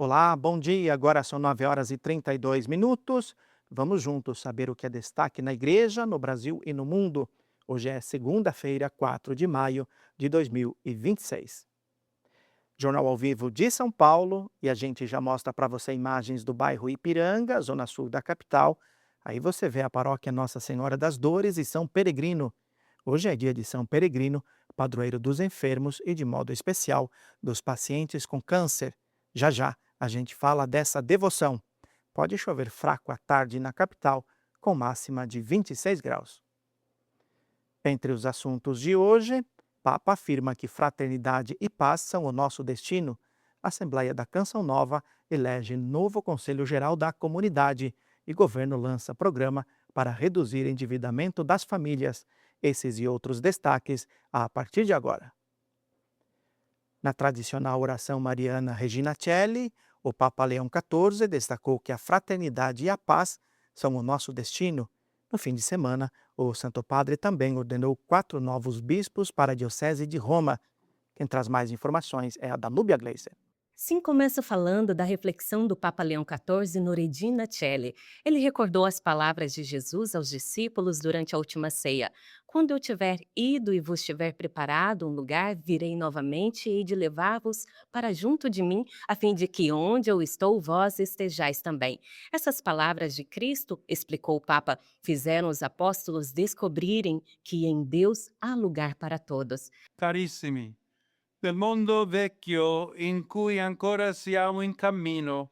Olá, bom dia. Agora são 9h32. Vamos juntos saber o que é destaque na igreja, no Brasil e no mundo. Hoje é segunda-feira, 4 de maio de 2026. Jornal ao vivo de São Paulo, e a gente já mostra para você imagens do bairro Ipiranga, zona sul da capital. Aí você vê a paróquia Nossa Senhora das Dores e São Peregrino. Hoje é dia de São Peregrino, padroeiro dos enfermos e, de modo especial, dos pacientes com câncer. Já já a gente fala dessa devoção. Pode chover fraco à tarde na capital, com máxima de 26 graus. Entre os assuntos de hoje, Papa afirma que fraternidade e paz são o nosso destino. A Assembleia da Canção Nova elege novo Conselho Geral da Comunidade e governo lança programa para reduzir endividamento das famílias. Esses e outros destaques a partir de agora. Na tradicional oração mariana Regina Celli, o Papa Leão XIV destacou que a fraternidade e a paz são o nosso destino. No fim de semana, o Santo Padre também ordenou 4 novos bispos para a Diocese de Roma. Quem traz mais informações é a Danúbia Gleiser. Sim, começo falando da reflexão do Papa Leão XIV no Regina Coeli. Ele recordou as palavras de Jesus aos discípulos durante a última ceia. Quando eu tiver ido e vos tiver preparado um lugar, virei novamente e hei de levar-vos para junto de mim, a fim de que onde eu estou, vós estejais também. Essas palavras de Cristo, explicou o Papa, fizeram os apóstolos descobrirem que em Deus há lugar para todos. Carissimi, del mondo vecchio in cui ancora siamo in cammino.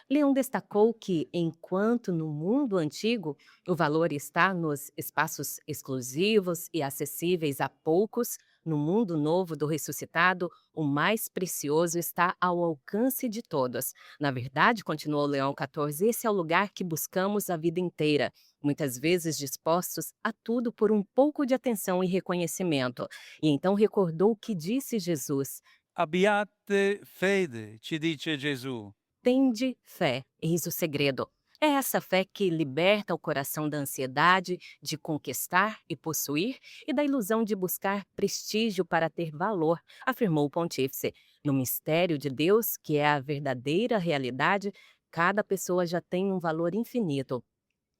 Leão destacou que, enquanto no mundo antigo o valor está nos espaços exclusivos e acessíveis a poucos, no mundo novo do ressuscitado, o mais precioso está ao alcance de todos. Na verdade, continuou Leão XIV, esse é o lugar que buscamos a vida inteira, muitas vezes dispostos a tudo por um pouco de atenção e reconhecimento. E então recordou o que disse Jesus: Abbiate fede, ci dice Gesù. Tende fé, eis o segredo. É essa fé que liberta o coração da ansiedade de conquistar e possuir e da ilusão de buscar prestígio para ter valor, afirmou o pontífice. No mistério de Deus, que é a verdadeira realidade, cada pessoa já tem um valor infinito.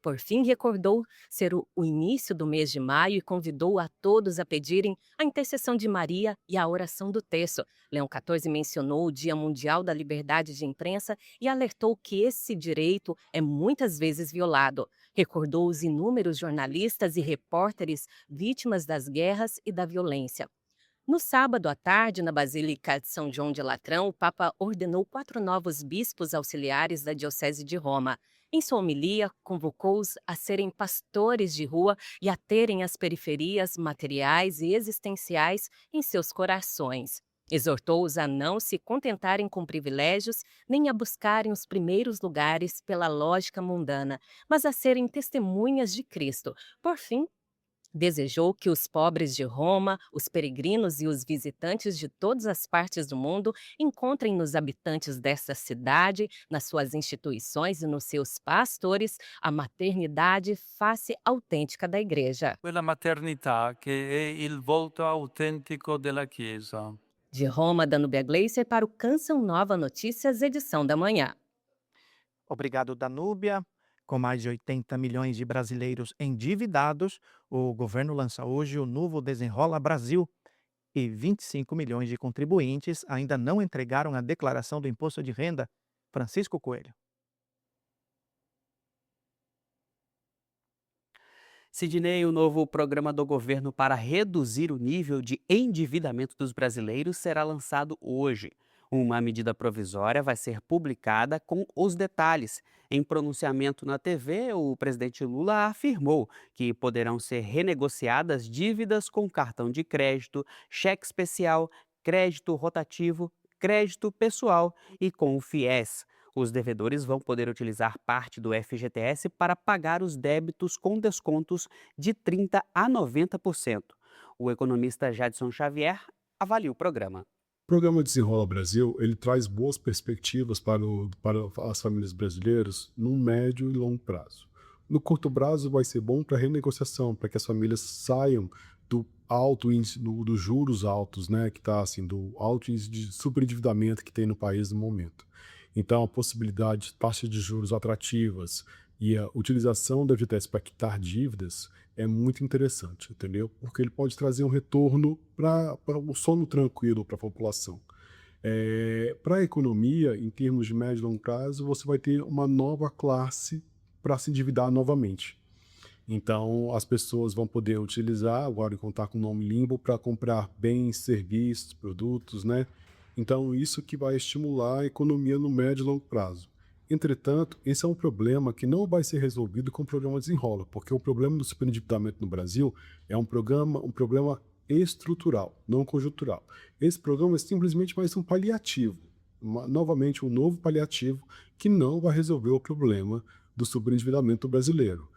Por fim, recordou ser o início do mês de maio e convidou a todos a pedirem a intercessão de Maria e a oração do terço. Leão XIV mencionou o Dia Mundial da Liberdade de Imprensa e alertou que esse direito é muitas vezes violado. Recordou os inúmeros jornalistas e repórteres vítimas das guerras e da violência. No sábado à tarde, na Basílica de São João de Latrão, o Papa ordenou 4 novos bispos auxiliares da Diocese de Roma. Em sua homilia, convocou-os a serem pastores de rua e a terem as periferias materiais e existenciais em seus corações. Exortou-os a não se contentarem com privilégios, nem a buscarem os primeiros lugares pela lógica mundana, mas a serem testemunhas de Cristo. Por fim, desejou que os pobres de Roma, os peregrinos e os visitantes de todas as partes do mundo encontrem nos habitantes desta cidade, nas suas instituições e nos seus pastores, a maternidade face autêntica da Igreja. Quella maternità che è il volto autentico della Chiesa. De Roma, Danúbia Gleiser para o Canção Nova Notícias, edição da manhã. Obrigado, Danúbia. Com mais de 80 milhões de brasileiros endividados, o governo lança hoje o novo Desenrola Brasil e 25 milhões de contribuintes ainda não entregaram a declaração do imposto de renda. Francisco Coelho. Sidney, o novo programa do governo para reduzir o nível de endividamento dos brasileiros será lançado hoje. Uma medida provisória vai ser publicada com os detalhes. Em pronunciamento na TV, o presidente Lula afirmou que poderão ser renegociadas dívidas com cartão de crédito, cheque especial, crédito rotativo, crédito pessoal e com o FIES. Os devedores vão poder utilizar parte do FGTS para pagar os débitos com descontos de 30% a 90%. O economista Jadson Xavier avalia o programa. O programa Desenrola Brasil, ele traz boas perspectivas para as famílias brasileiras no médio e longo prazo. No curto prazo vai ser bom para a renegociação, para que as famílias saiam do alto índice, dos juros altos, né, que está assim, do alto índice de superendividamento que tem no país no momento. Então, a possibilidade de taxas de juros atrativas e a utilização da FGTS para quitar dívidas é muito interessante, entendeu? Porque ele pode trazer um retorno para o sono tranquilo para a população. Para a economia, em termos de médio e longo prazo, você vai ter uma nova classe para se endividar novamente. Então, as pessoas vão poder utilizar, agora em contar com o nome limbo, para comprar bens, serviços, produtos, né? Então, isso que vai estimular a economia no médio e longo prazo. Entretanto, esse é um problema que não vai ser resolvido com o programa Desenrola, porque o problema do superendividamento no Brasil é um problema estrutural, não conjuntural. Esse programa é simplesmente mais um paliativo, novamente um novo paliativo que não vai resolver o problema do superendividamento brasileiro.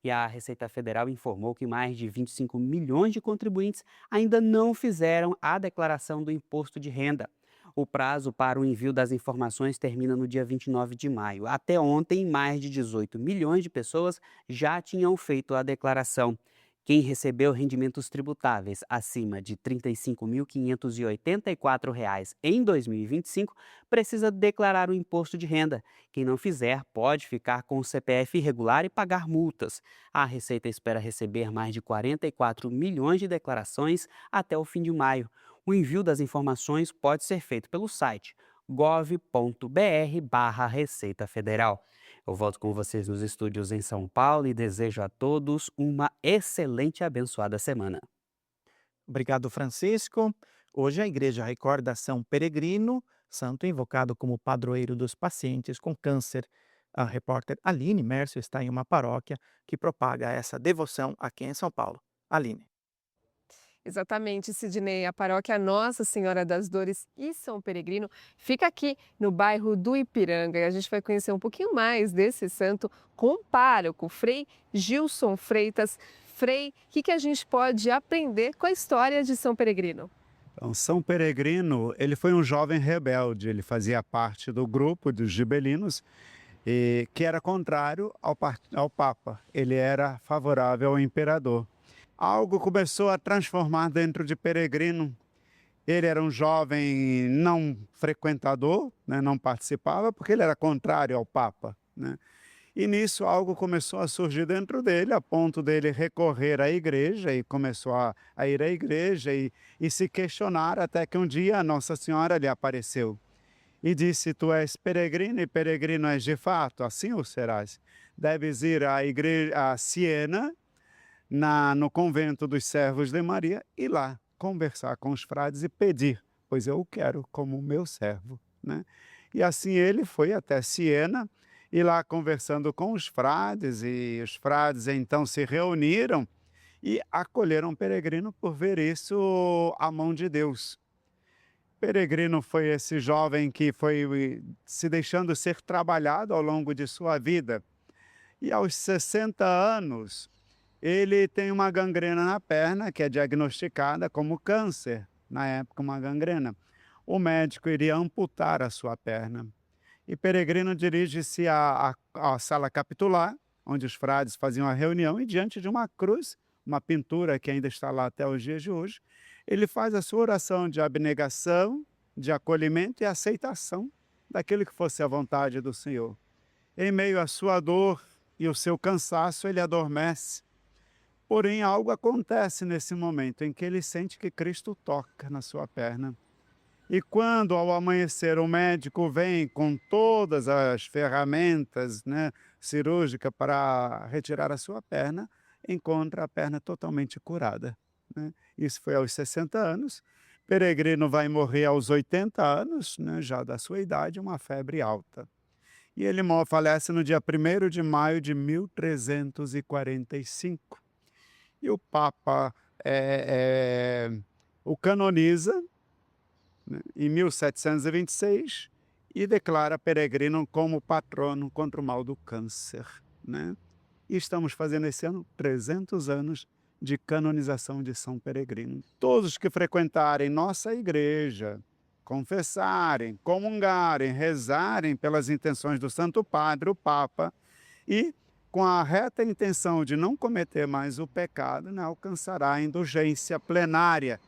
E a Receita Federal informou que mais de 25 milhões de contribuintes ainda não fizeram a declaração do imposto de renda. O prazo para o envio das informações termina no dia 29 de maio. Até ontem, mais de 18 milhões de pessoas já tinham feito a declaração. Quem recebeu rendimentos tributáveis acima de R$ 35.584 em 2025 precisa declarar o imposto de renda. Quem não fizer pode ficar com o CPF irregular e pagar multas. A Receita espera receber mais de 44 milhões de declarações até o fim de maio. O envio das informações pode ser feito pelo site gov.br/Receita Federal. Eu volto com vocês nos estúdios em São Paulo e desejo a todos uma excelente e abençoada semana. Obrigado, Francisco. Hoje a igreja recorda São Peregrino, santo invocado como padroeiro dos pacientes com câncer. A repórter Aline Mércio está em uma paróquia que propaga essa devoção aqui em São Paulo. Aline. Exatamente, Sidney. A paróquia Nossa Senhora das Dores e São Peregrino fica aqui no bairro do Ipiranga. E a gente vai conhecer um pouquinho mais desse santo com o pároco, Frei Gilson Freitas. Frei, o que a gente pode aprender com a história de São Peregrino? Então, São Peregrino, ele foi um jovem rebelde, ele fazia parte do grupo dos gibelinos, que era contrário ao Papa, ele era favorável ao imperador. Algo começou a transformar dentro de Peregrino. Ele era um jovem não frequentador, né, não participava, porque ele era contrário ao Papa, né? E nisso algo começou a surgir dentro dele, a ponto dele recorrer à igreja, e começou a ir à igreja e se questionar, até que um dia a Nossa Senhora lhe apareceu e disse: tu és peregrino e peregrino és de fato, assim o serás. Deves ir à igreja, a Siena, no convento dos servos de Maria, e lá conversar com os frades e pedir, pois eu o quero como meu servo, né? E assim ele foi até Siena, e lá conversando com os frades então se reuniram e acolheram Peregrino por ver isso a mão de Deus. Peregrino foi esse jovem que foi se deixando ser trabalhado ao longo de sua vida, e aos 60 anos ele tem uma gangrena na perna, que é diagnosticada como câncer, na época uma gangrena. O médico iria amputar a sua perna. E Peregrino dirige-se à sala capitular, onde os frades faziam a reunião, e diante de uma cruz, uma pintura que ainda está lá até os dias de hoje, ele faz a sua oração de abnegação, de acolhimento e aceitação daquilo que fosse a vontade do Senhor. Em meio à sua dor e o seu cansaço, ele adormece. Porém, algo acontece nesse momento em que ele sente que Cristo toca na sua perna. E quando, ao amanhecer, o médico vem com todas as ferramentas, né, cirúrgicas para retirar a sua perna, encontra a perna totalmente curada, né? Isso foi aos 60 anos. Peregrino vai morrer aos 80 anos, né, já da sua idade, uma febre alta. E ele falece no dia 1º de maio de 1345. E o Papa o canoniza, né, em 1726, e declara Peregrino como patrono contra o mal do câncer, né? E estamos fazendo esse ano 300 anos de canonização de São Peregrino. Todos que frequentarem nossa igreja, confessarem, comungarem, rezarem pelas intenções do Santo Padre, o Papa, e com a reta intenção de não cometer mais o pecado, né, alcançará a indulgência plenária,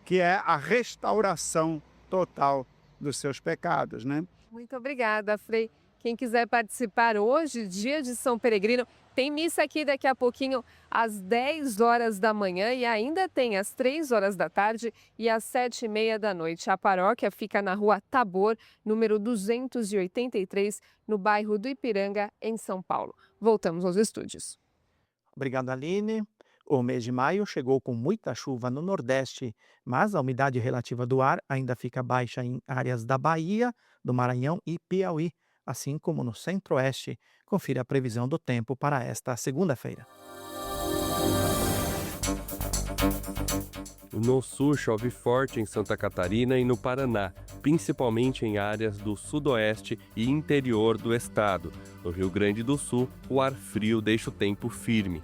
que é a restauração total dos seus pecados, né? Muito obrigada, Frei. Quem quiser participar hoje, dia de São Peregrino, tem missa aqui daqui a pouquinho às 10 horas da manhã e ainda tem às 3 horas da tarde e às 7h30 da noite. A paróquia fica na rua Tabor, número 283, no bairro do Ipiranga, em São Paulo. Voltamos aos estúdios. Obrigado, Aline. O mês de maio chegou com muita chuva no Nordeste, mas a umidade relativa do ar ainda fica baixa em áreas da Bahia, do Maranhão e Piauí, assim como no Centro-Oeste. Confira a previsão do tempo para esta segunda-feira. No sul chove forte em Santa Catarina e no Paraná, principalmente em áreas do sudoeste e interior do estado. No Rio Grande do Sul, o ar frio deixa o tempo firme.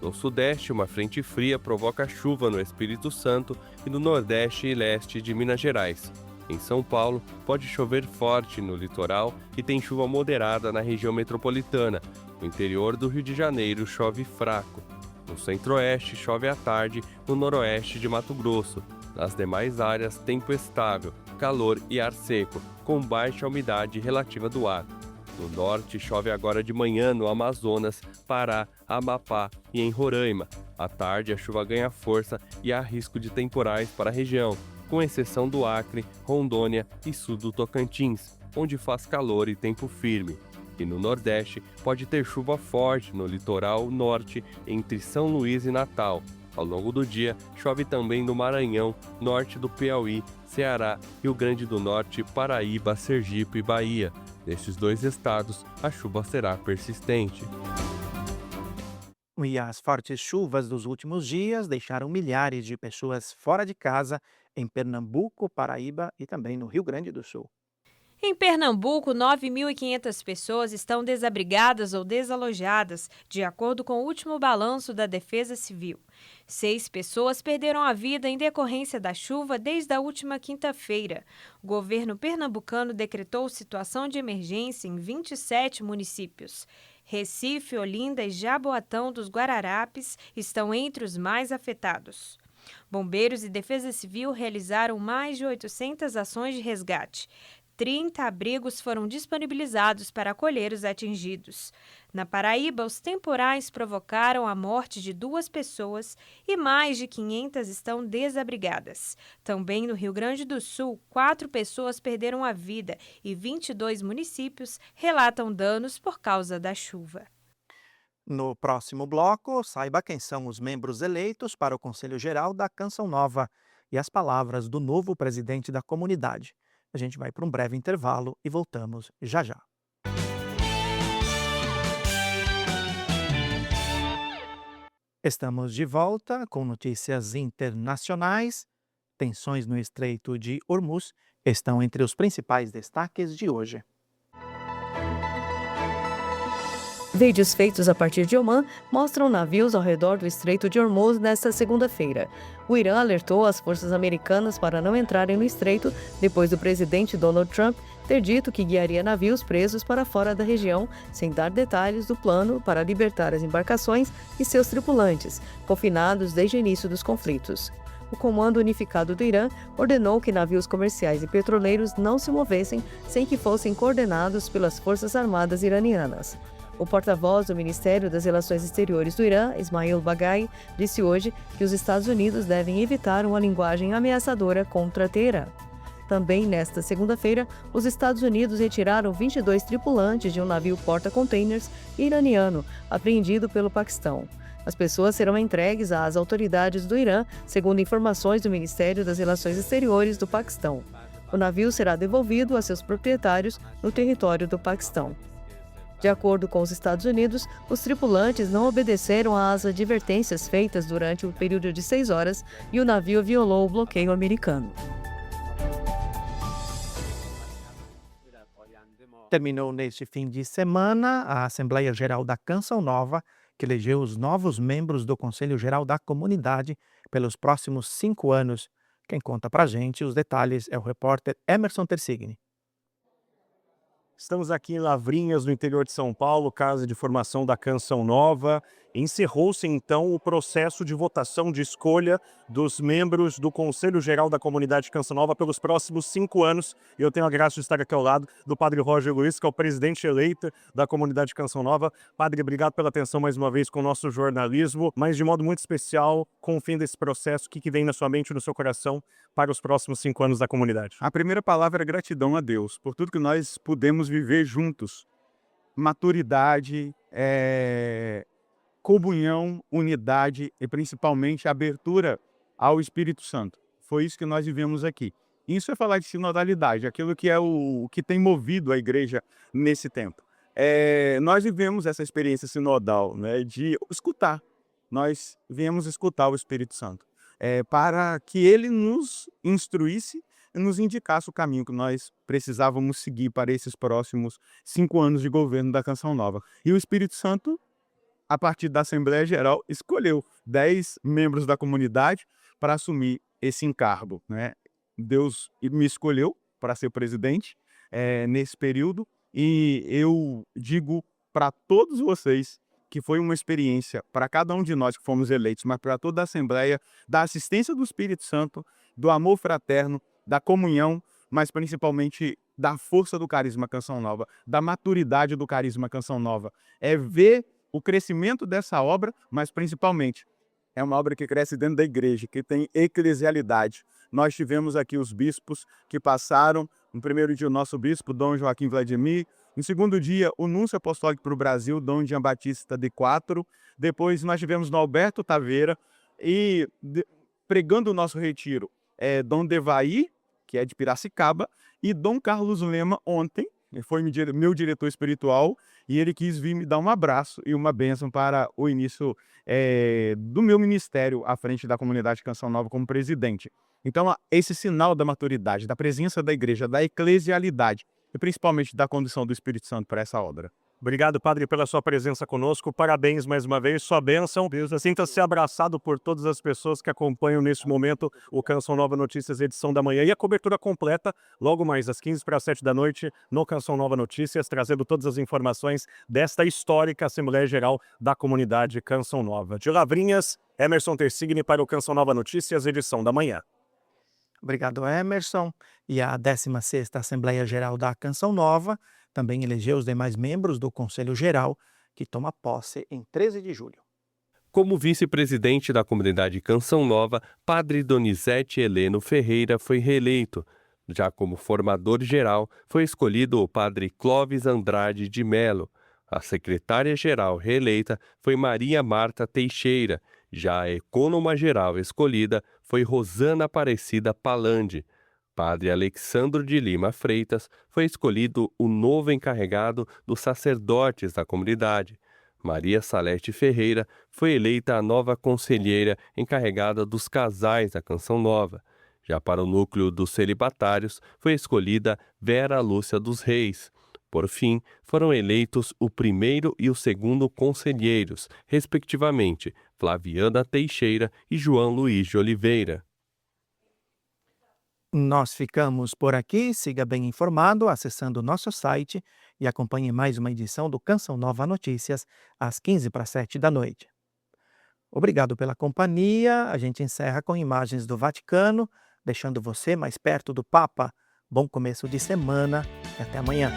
No sudeste, uma frente fria provoca chuva no Espírito Santo e no nordeste e leste de Minas Gerais. Em São Paulo, pode chover forte no litoral e tem chuva moderada na região metropolitana. No interior do Rio de Janeiro, chove fraco. No centro-oeste, chove à tarde, no noroeste de Mato Grosso. Nas demais áreas, tempo estável, calor e ar seco, com baixa umidade relativa do ar. No norte, chove agora de manhã no Amazonas, Pará, Amapá e em Roraima. À tarde, a chuva ganha força e há risco de temporais para a região, com exceção do Acre, Rondônia e sul do Tocantins, onde faz calor e tempo firme. E no Nordeste, pode ter chuva forte no litoral norte, entre São Luís e Natal. Ao longo do dia, chove também no Maranhão, norte do Piauí, Ceará, Rio Grande do Norte, Paraíba, Sergipe e Bahia. Nestes dois estados, a chuva será persistente. E as fortes chuvas dos últimos dias deixaram milhares de pessoas fora de casa em Pernambuco, Paraíba e também no Rio Grande do Sul. Em Pernambuco, 9.500 pessoas estão desabrigadas ou desalojadas, de acordo com o último balanço da Defesa Civil. 6 pessoas perderam a vida em decorrência da chuva desde a última quinta-feira. O governo pernambucano decretou situação de emergência em 27 municípios. Recife, Olinda e Jaboatão dos Guararapes estão entre os mais afetados. Bombeiros e Defesa Civil realizaram mais de 800 ações de resgate. 30 abrigos foram disponibilizados para acolher os atingidos. Na Paraíba, os temporais provocaram a morte de 2 pessoas e mais de 500 estão desabrigadas. Também no Rio Grande do Sul, 4 pessoas perderam a vida e 22 municípios relatam danos por causa da chuva. No próximo bloco, saiba quem são os membros eleitos para o Conselho Geral da Canção Nova e as palavras do novo presidente da comunidade. A gente vai para um breve intervalo e voltamos já já. Estamos de volta com notícias internacionais. Tensões no Estreito de Hormuz estão entre os principais destaques de hoje. Vídeos feitos a partir de Omã mostram navios ao redor do Estreito de Hormuz nesta segunda-feira. O Irã alertou as forças americanas para não entrarem no estreito depois do presidente Donald Trump ter dito que guiaria navios presos para fora da região, sem dar detalhes do plano para libertar as embarcações e seus tripulantes, confinados desde o início dos conflitos. O Comando Unificado do Irã ordenou que navios comerciais e petroleiros não se movessem sem que fossem coordenados pelas Forças Armadas iranianas. O porta-voz do Ministério das Relações Exteriores do Irã, Ismail Baghai, disse hoje que os Estados Unidos devem evitar uma linguagem ameaçadora contra Teherã. Também nesta segunda-feira, os Estados Unidos retiraram 22 tripulantes de um navio porta-containers iraniano apreendido pelo Paquistão. As pessoas serão entregues às autoridades do Irã, segundo informações do Ministério das Relações Exteriores do Paquistão. O navio será devolvido a seus proprietários no território do Paquistão. De acordo com os Estados Unidos, os tripulantes não obedeceram às advertências feitas durante o período de 6 horas e o navio violou o bloqueio americano. Terminou neste fim de semana a Assembleia Geral da Canção Nova, que elegeu os novos membros do Conselho Geral da Comunidade pelos próximos 5 anos. Quem conta pra gente os detalhes é o repórter Emerson Tersigni. Estamos aqui em Lavrinhas, no interior de São Paulo, casa de formação da Canção Nova. Encerrou-se, então, o processo de votação de escolha dos membros do Conselho Geral da Comunidade Canção Nova pelos próximos 5 anos. E eu tenho a graça de estar aqui ao lado do Padre Roger Luiz, que é o presidente eleito da Comunidade Canção Nova. Padre, obrigado pela atenção mais uma vez com o nosso jornalismo, mas de modo muito especial, com o fim desse processo, o que vem na sua mente e no seu coração para os próximos 5 anos da comunidade? A primeira palavra é gratidão a Deus por tudo que nós pudemos viver juntos. Maturidade, comunhão, unidade e principalmente abertura ao Espírito Santo. Foi isso que nós vivemos aqui. Isso é falar de sinodalidade, aquilo que é o que tem movido a igreja nesse tempo. Nós vivemos essa experiência sinodal, né, de escutar. Nós viemos escutar o Espírito Santo para que ele nos instruísse e nos indicasse o caminho que nós precisávamos seguir para esses próximos 5 anos de governo da Canção Nova. E o Espírito Santo, a partir da Assembleia Geral, escolheu 10 membros da comunidade para assumir esse encargo, né? Deus me escolheu para ser presidente nesse período, e eu digo para todos vocês que foi uma experiência para cada um de nós que fomos eleitos, mas para toda a Assembleia, da assistência do Espírito Santo, do amor fraterno, da comunhão, mas principalmente da força do carisma Canção Nova, da maturidade do carisma Canção Nova. É ver o crescimento dessa obra, mas principalmente é uma obra que cresce dentro da igreja, que tem eclesialidade. Nós tivemos aqui os bispos que passaram. No primeiro dia, o nosso bispo, Dom Joaquim Vladimir. No segundo dia, o núncio apostólico para o Brasil, Dom Jean Batista de Quatro. Depois, nós tivemos no Alberto Taveira. E pregando o nosso retiro, Dom Devaí, que é de Piracicaba, e Dom Carlos Lema ontem. Ele foi meu diretor espiritual e ele quis vir me dar um abraço e uma bênção para o início do meu ministério à frente da comunidade Canção Nova como presidente. Então, esse sinal da maturidade, da presença da igreja, da eclesialidade e principalmente da condução do Espírito Santo para essa obra. Obrigado, Padre, pela sua presença conosco. Parabéns mais uma vez, sua bênção. Sinta-se abraçado por todas as pessoas que acompanham nesse momento o Canção Nova Notícias, edição da manhã. E a cobertura completa, logo mais às 6:45 da noite, no Canção Nova Notícias, trazendo todas as informações desta histórica Assembleia Geral da Comunidade Canção Nova. De Lavrinhas, Emerson Tersigni para o Canção Nova Notícias, edição da manhã. Obrigado, Emerson. E a 16ª Assembleia Geral da Canção Nova também elegeu os demais membros do Conselho Geral, que toma posse em 13 de julho. Como vice-presidente da comunidade Canção Nova, Padre Donizete Heleno Ferreira foi reeleito. Já como formador geral, foi escolhido o Padre Clóvis Andrade de Melo. A secretária-geral reeleita foi Maria Marta Teixeira. Já a ecônoma-geral escolhida foi Rosana Aparecida Palande. Padre Alexandro de Lima Freitas foi escolhido o novo encarregado dos sacerdotes da comunidade. Maria Salete Ferreira foi eleita a nova conselheira encarregada dos casais da Canção Nova. Já para o núcleo dos celibatários foi escolhida Vera Lúcia dos Reis. Por fim, foram eleitos o primeiro e o segundo conselheiros, respectivamente, Flaviana Teixeira e João Luiz de Oliveira. Nós ficamos por aqui. Siga bem informado acessando o nosso site e acompanhe mais uma edição do Canção Nova Notícias às 6:45 da noite. Obrigado pela companhia. A gente encerra com imagens do Vaticano, deixando você mais perto do Papa. Bom começo de semana e até amanhã.